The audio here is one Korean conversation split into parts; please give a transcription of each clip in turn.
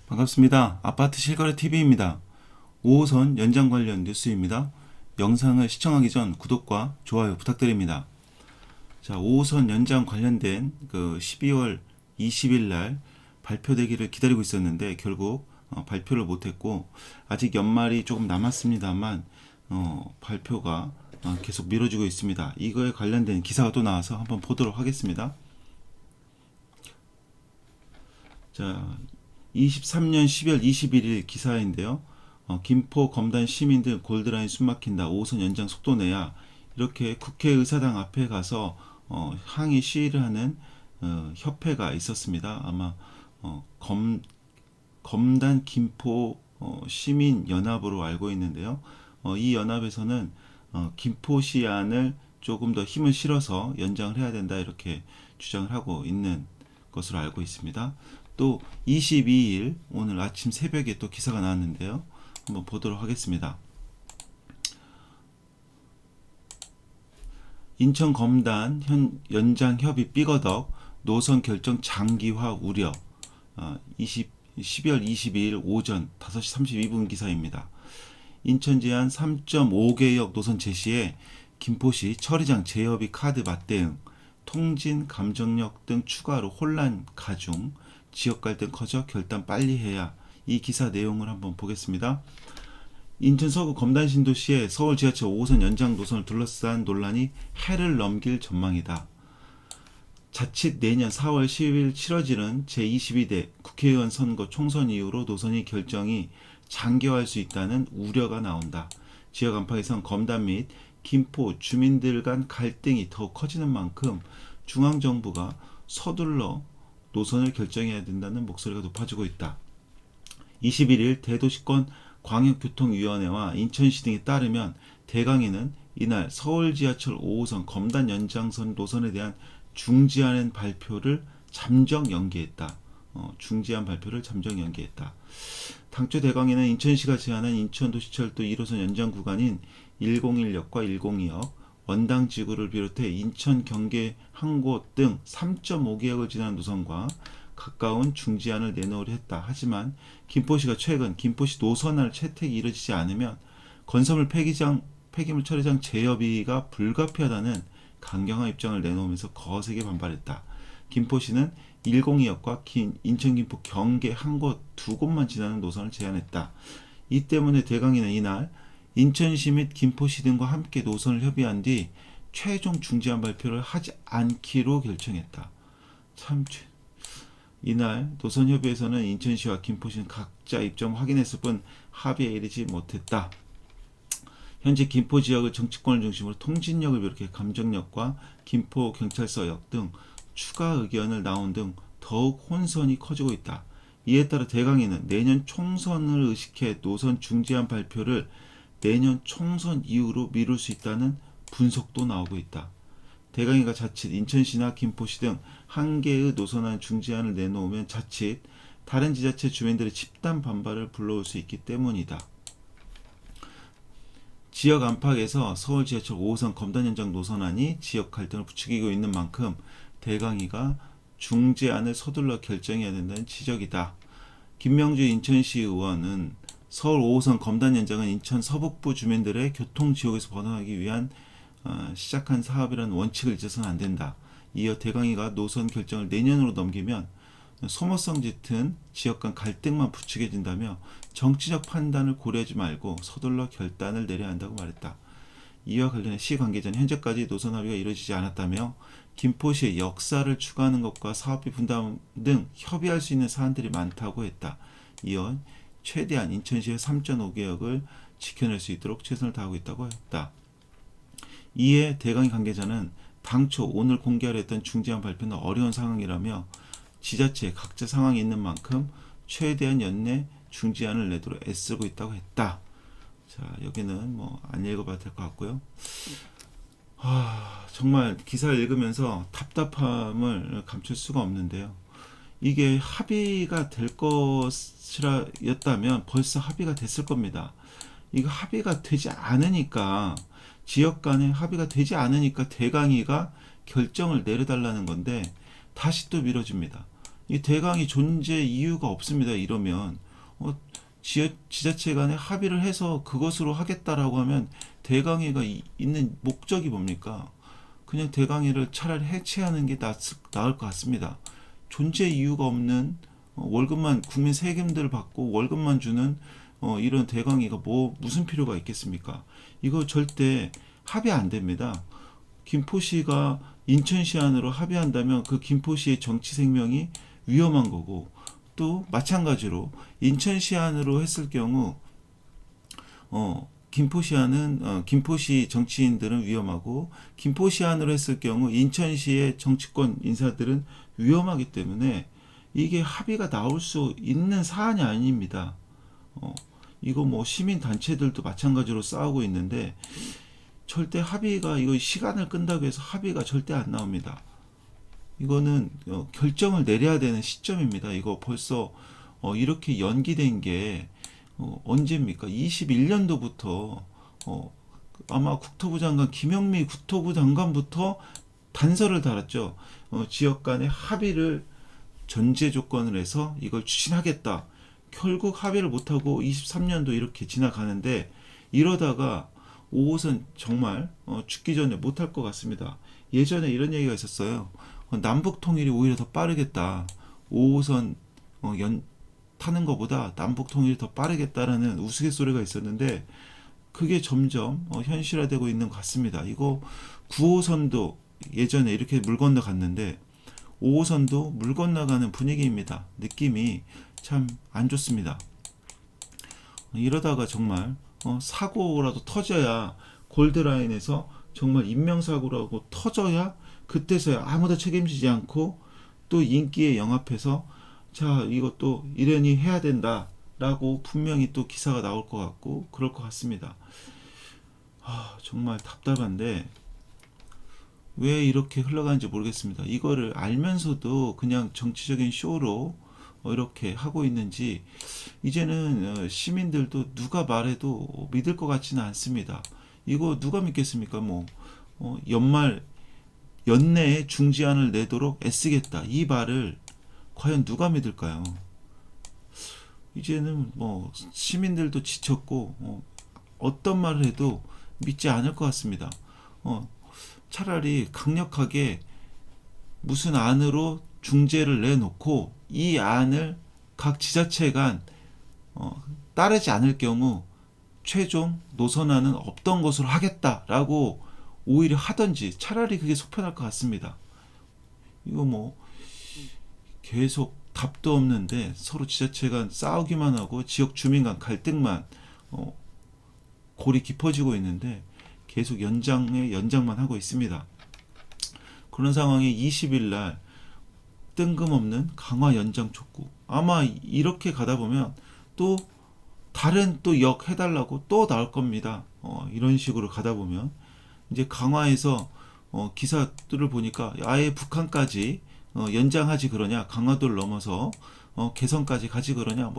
반갑습니다. 아파트 실거래 TV입니다. 5호선 연장 관련 뉴스입니다. 영상을 시청하기 전 구독과 좋아요 부탁드립니다. 자, 5호선 연장 관련된 12월 20일 날 발표되기를 기다리고 있었는데 결국 발표를 못했고 아직 연말이 조금 남았습니다만 발표가 계속 미뤄지고 있습니다. 이거에 관련된 기사가 또 나와서 한번 보도록 하겠습니다. 자, 23년 12월 21일 기사인데요. 김포 검단 시민들 골드라인 숨막힌다. 5호선 연장 속도 내야 이렇게 국회의사당 앞에 가서 항의 시위를 하는 협회가 있었습니다. 아마 검단 김포 시민 연합으로 알고 있는데요. 이 연합에서는 김포시안을 조금 더 힘을 실어서 연장을 해야 된다 이렇게 주장을 하고 있는 것으로 알고 있습니다. 또 22일 오늘 아침 새벽에 또 기사가 나왔는데요. 한번 보도록 하겠습니다. 인천 검단 연장 협의 삐거덕 노선 결정 장기화 우려. 12월 22일 오전 5시 32분 기사입니다. 인천 제한 3.5개역 노선 제시에 김포시 처리장 재협의 카드 맞대응, 통진 감정력 등 추가로 혼란 가중, 지역 갈등 커져 결단 빨리 해야. 이 기사 내용을 한번 보겠습니다. 인천 서구 검단 신도시의 서울 지하철 5호선 연장 노선을 둘러싼 논란이 해를 넘길 전망이다. 자칫 내년 4월 10일 치러지는 제22대 국회의원 선거 총선 이후로 노선이 결정이 장기화할 수 있다는 우려가 나온다. 지역 안팎에선 검단 및 김포 주민들 간 갈등이 더욱 커지는 만큼 중앙정부가 서둘러 노선을 결정해야 된다는 목소리가 높아지고 있다. 21일 대도시권 광역교통위원회와 인천시 등에 따르면 대강에는 이날 서울 지하철 5호선 검단 연장선 노선에 대한 중지하는 발표를 잠정 연기했다. 중지한 발표를 잠정 연기했다. 당초 대강에는 인천시가 제안한 인천도시철도 1호선 연장 구간인 101역과 102역, 원당지구를 비롯해 인천 경계 한 곳 등 3.5개역을 지나는 노선과 가까운 중지안을 내놓으려 했다. 하지만 김포시가 최근 김포시 노선안 채택이 이루어지지 않으면 건설물 폐기물 처리장 재협의가 불가피하다는 강경한 입장을 내놓으면서 거세게 반발했다. 김포시는 102역과 인천 김포 경계 한 곳 두 곳만 지나는 노선을 제안했다. 이 때문에 대강에는 이날 인천시 및 김포시 등과 함께 노선을 협의한 뒤 최종 중지안 발표를 하지 않기로 결정했다. 참, 이날 노선협의에서는 인천시와 김포시는 각자 입장 확인했을 뿐 합의에 이르지 못했다. 현재 김포 지역의 정치권을 중심으로 통진역을 비롯해 감정역과 김포경찰서역 등 추가 의견을 나온 등 더욱 혼선이 커지고 있다. 이에 따라 대강에는 내년 총선을 의식해 노선 중지안 발표를 내년 총선 이후로 미룰 수 있다는 분석도 나오고 있다. 대강이가 자칫 인천시나 김포시 등 한 개의 노선안 중지안을 내놓으면 자칫 다른 지자체 주민들의 집단 반발을 불러올 수 있기 때문이다. 지역 안팎에서 서울 지하철 5호선 검단 연장 노선안이 지역 갈등을 부추기고 있는 만큼 대강이가 중지안을 서둘러 결정해야 된다는 지적이다. 김명주 인천시 의원은 서울 5호선 검단 연장은 인천 서북부 주민들의 교통지옥에서 벗어나기 위한 시작한 사업이라는 원칙을 잊어서는 안 된다. 이어 대강이가 노선 결정을 내년으로 넘기면 소모성 짙은 지역 간 갈등만 부추겨진다며 정치적 판단을 고려하지 말고 서둘러 결단을 내려야 한다고 말했다. 이와 관련해 시 관계자는 현재까지 노선 합의가 이루어지지 않았다며 김포시의 역사를 추가하는 것과 사업비 분담 등 협의할 수 있는 사안들이 많다고 했다. 이어 최대한 인천시의 3.5개역을 지켜낼 수 있도록 최선을 다하고 있다고 했다. 이에 대강이 관계자는 당초 오늘 공개하려 했던 중지안 발표는 어려운 상황이라며 지자체 각자 상황이 있는 만큼 최대한 연내 중지안을 내도록 애쓰고 있다고 했다. 자, 여기는 안 읽어봐도 될 것 같고요. 정말 기사를 읽으면서 답답함을 감출 수가 없는데요. 이게 합의가 될 것이었다면 벌써 합의가 됐을 겁니다. 이거 합의가 되지 않으니까 지역 간에 합의가 되지 않으니까 대강이가 결정을 내려달라는 건데 다시 또 미뤄집니다. 이 대강이 존재 이유가 없습니다. 이러면 지자체 간에 합의를 해서 그것으로 하겠다라고 하면 대강이가 있는 목적이 뭡니까? 그냥 대강이를 차라리 해체하는 게 나을 것 같습니다. 존재 이유가 없는 월급만 국민 세금들을 받고 월급만 주는 이런 대강이가 무슨 필요가 있겠습니까? 이거 절대 합의 안 됩니다. 김포시가 인천시 안으로 합의한다면 그 김포시의 정치 생명이 위험한 거고, 또 마찬가지로 인천시 안으로 했을 경우 김포시 정치인들은 위험하고, 김포시 안으로 했을 경우 인천시의 정치권 인사들은 위험하기 때문에 이게 합의가 나올 수 있는 사안이 아닙니다. 이거 시민 단체들도 마찬가지로 싸우고 있는데 절대 이거 시간을 끈다고 해서 합의가 절대 안 나옵니다. 이거는 결정을 내려야 되는 시점입니다. 이거 벌써 이렇게 연기된 게 언제입니까? 21년도부터 아마 국토부 장관 김영미 국토부 장관부터 단서를 달았죠. 지역 간의 합의를 전제 조건을 해서 이걸 추진하겠다. 결국 합의를 못하고 23년도 이렇게 지나가는데, 이러다가 5호선 정말 죽기 전에 못할 것 같습니다. 예전에 이런 얘기가 있었어요. 남북 통일이 오히려 더 빠르겠다. 5호선 타는 것보다 남북 통일이 더 빠르겠다라는 우스갯소리가 있었는데 그게 점점 현실화되고 있는 것 같습니다. 이거 9호선도 예전에 이렇게 물 건너 갔는데 5호선도 물 건너가는 분위기입니다. 느낌이 참 안 좋습니다. 이러다가 정말 사고라도 터져야, 골드라인에서 정말 인명사고라고 터져야 그때서야 아무도 책임지지 않고 또 인기에 영합해서 자 이것도 이러니 해야 된다라고 분명히 또 기사가 나올 것 같고 그럴 것 같습니다. 정말 답답한데 왜 이렇게 흘러가는지 모르겠습니다. 이거를 알면서도 그냥 정치적인 쇼로 이렇게 하고 있는지 이제는 시민들도 누가 말해도 믿을 것 같지는 않습니다. 이거 누가 믿겠습니까? 연내에 중지안을 내도록 애쓰겠다, 이 말을 과연 누가 믿을까요? 이제는 시민들도 지쳤고 어떤 말을 해도 믿지 않을 것 같습니다. 차라리 강력하게 무슨 안으로 중재를 내놓고 이 안을 각 지자체 간 따르지 않을 경우 최종 노선안은 없던 것으로 하겠다라고 오히려 하든지, 차라리 그게 속편할 것 같습니다. 이거 계속 답도 없는데 서로 지자체 간 싸우기만 하고 지역 주민 간 갈등만 골이 깊어지고 있는데 계속 연장만 하고 있습니다. 그런 상황이 20일 날 뜬금없는 강화 연장 촉구, 아마 이렇게 가다 보면 또 다른 또 역 해달라고 또 나올 겁니다. 이런 식으로 가다 보면 이제 강화에서 기사들을 보니까 아예 북한까지 연장하지 그러냐, 강화도를 넘어서 개성까지 가지 그러냐,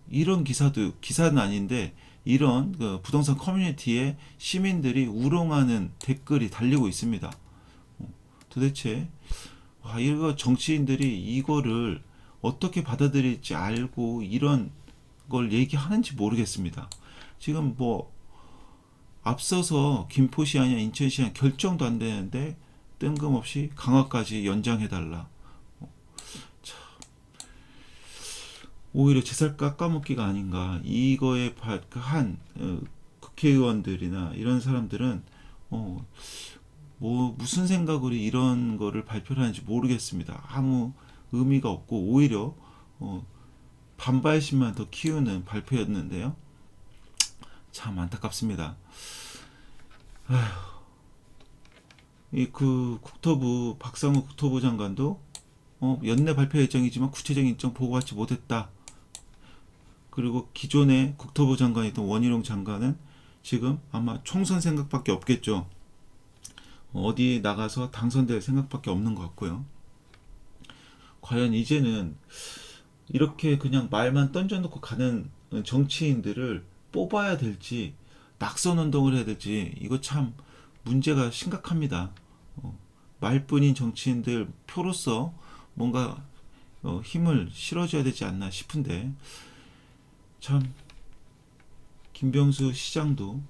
이런 기사는 아닌데 이런 부동산 커뮤니티에 시민들이 우롱하는 댓글이 달리고 있습니다. 도대체 이거 정치인들이 이거를 어떻게 받아들일지 알고 이런 걸 얘기하는지 모르겠습니다. 지금 앞서서 김포시 아니야 인천시 아니야 결정도 안 되는데 뜬금없이 강화까지 연장해달라. 오히려 제살 깎아먹기가 아닌가. 이거에 한 국회의원들이나 이런 사람들은 무슨 생각으로 이런 거를 발표를 하는지 모르겠습니다. 아무 의미가 없고 오히려 반발심만 더 키우는 발표였는데요. 참 안타깝습니다. 국토부 박상우 국토부 장관도 연내 발표 예정이지만 구체적인 일정 보고받지 못했다. 그리고 기존의 국토부 장관이던 원희룡 장관은 지금 아마 총선 생각밖에 없겠죠. 어디 나가서 당선될 생각밖에 없는 것 같고요. 과연 이제는 이렇게 그냥 말만 던져놓고 가는 정치인들을 뽑아야 될지 낙선 운동을 해야 될지 이거 참 문제가 심각합니다. 말뿐인 정치인들 표로서 뭔가 힘을 실어줘야 되지 않나 싶은데, 참 김병수 시장도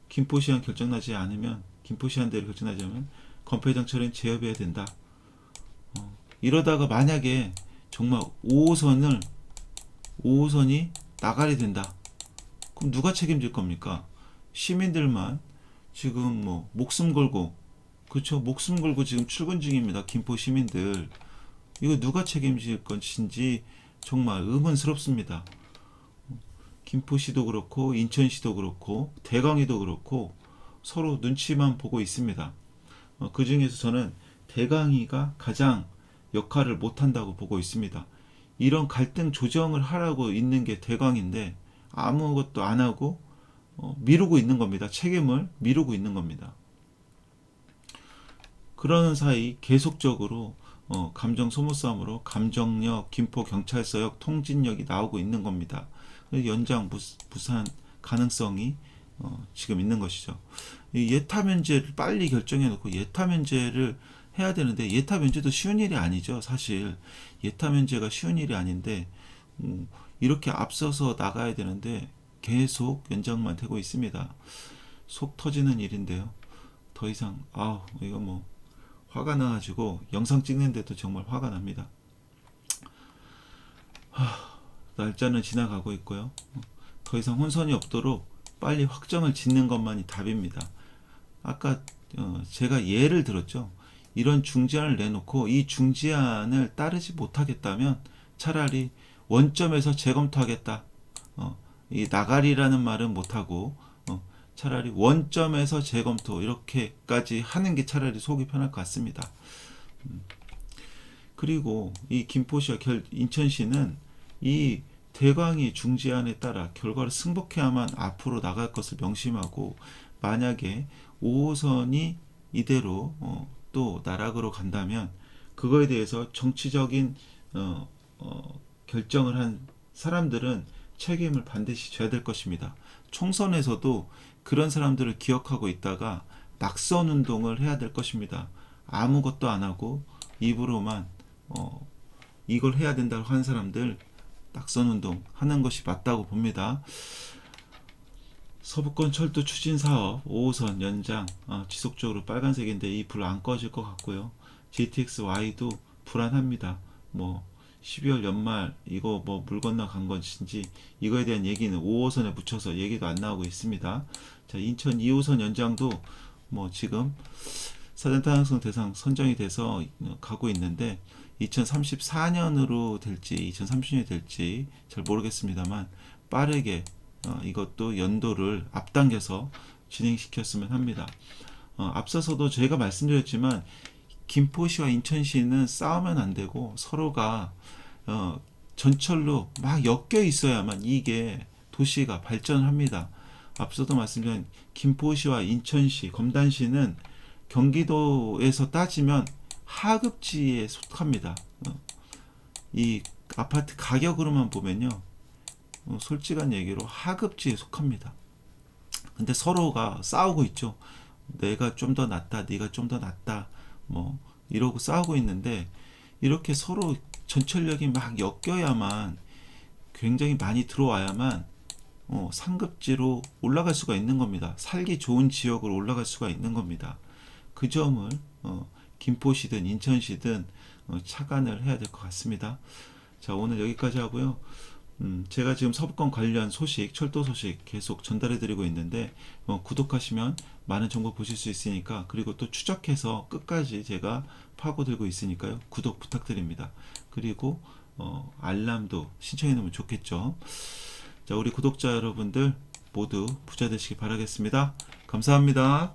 김포시안 결정나지 않으면, 김포시안대로 결정나지 않으면 건폐장 처리는 재협해야 된다. 이러다가 만약에 정말 5호선이 나가리 된다. 그럼 누가 책임질 겁니까? 시민들만 지금 뭐 목숨 걸고, 그렇죠? 목숨 걸고 지금 출근 중입니다. 김포 시민들. 이거 누가 책임질 것인지 정말 의문스럽습니다. 김포시도 그렇고 인천시도 그렇고 대강이도 그렇고 서로 눈치만 보고 있습니다. 그 중에서 저는 대강이가 가장 역할을 못한다고 보고 있습니다. 이런 갈등 조정을 하라고 있는 게 대강인데 아무것도 안 하고 미루고 있는 겁니다. 책임을 미루고 있는 겁니다. 그러는 사이 계속적으로 감정 소모 싸움으로 감정역, 김포경찰서역, 통진역이 나오고 있는 겁니다. 연장 부산 가능성이 지금 있는 것이죠. 이 예타 면제를 빨리 결정해 놓고 예타 면제를 해야 되는데, 예타 면제도 쉬운 일이 아니죠. 사실 예타 면제가 쉬운 일이 아닌데 이렇게 앞서서 나가야 되는데 계속 연장만 되고 있습니다. 속 터지는 일인데요. 더 이상 이거 뭐 화가 나가지고 영상 찍는데도 정말 화가 납니다. 날짜는 지나가고 있고요. 더 이상 혼선이 없도록 빨리 확정을 짓는 것만이 답입니다. 아까 제가 예를 들었죠. 이런 중지안을 내놓고 이 중지안을 따르지 못하겠다면 차라리 원점에서 재검토하겠다. 이 나가리라는 말은 못하고 차라리 원점에서 재검토 이렇게까지 하는 게 차라리 속이 편할 것 같습니다. 그리고 이 김포시와 인천시는 이 대광이 중지안에 따라 결과를 승복해야만 앞으로 나갈 것을 명심하고, 만약에 5호선이 이대로 또 나락으로 간다면 그거에 대해서 정치적인 결정을 한 사람들은 책임을 반드시 져야 될 것입니다. 총선에서도 그런 사람들을 기억하고 있다가 낙선 운동을 해야 될 것입니다. 아무것도 안 하고 입으로만 이걸 해야 된다고 하는 사람들 낙선 운동 하는 것이 맞다고 봅니다. 서부권 철도 추진 사업 5호선 연장 지속적으로 빨간색인데 이 불 안 꺼질 것 같고요. GTX-Y도 불안합니다. 뭐 12월 연말 이거 뭐 물 건너간 것인지 이거에 대한 얘기는 5호선에 붙여서 얘기도 안 나오고 있습니다. 자, 인천 2호선 연장도 뭐 지금 사전타당성 대상 선정이 돼서 가고 있는데 2034년으로 될지 2030년이 될지 잘 모르겠습니다만 빠르게 이것도 연도를 앞당겨서 진행시켰으면 합니다. 앞서서도 제가 말씀드렸지만 김포시와 인천시는 싸우면 안 되고 서로가 전철로 막 엮여 있어야만 이게 도시가 발전합니다. 앞서도 말씀드린 김포시와 인천시, 검단시는 경기도에서 따지면 하급지에 속합니다. 이 아파트 가격으로만 보면요, 솔직한 얘기로 하급지에 속합니다. 근데 서로가 싸우고 있죠. 내가 좀 더 낫다, 네가 좀 더 낫다, 뭐 이러고 싸우고 있는데, 이렇게 서로 전철역이 막 엮여야만, 굉장히 많이 들어와야만 상급지로 올라갈 수가 있는 겁니다. 살기 좋은 지역으로 올라갈 수가 있는 겁니다. 그 점을 김포시든 인천시든 착안을 해야 될 것 같습니다. 자, 오늘 여기까지 하고요. 제가 지금 서부권 관련 소식, 철도 소식 계속 전달해 드리고 있는데 구독하시면 많은 정보 보실 수 있으니까, 그리고 또 추적해서 끝까지 제가 파고들고 있으니까요. 구독 부탁드립니다. 그리고 알람도 신청해 놓으면 좋겠죠. 자, 우리 구독자 여러분들 모두 부자 되시기 바라겠습니다. 감사합니다.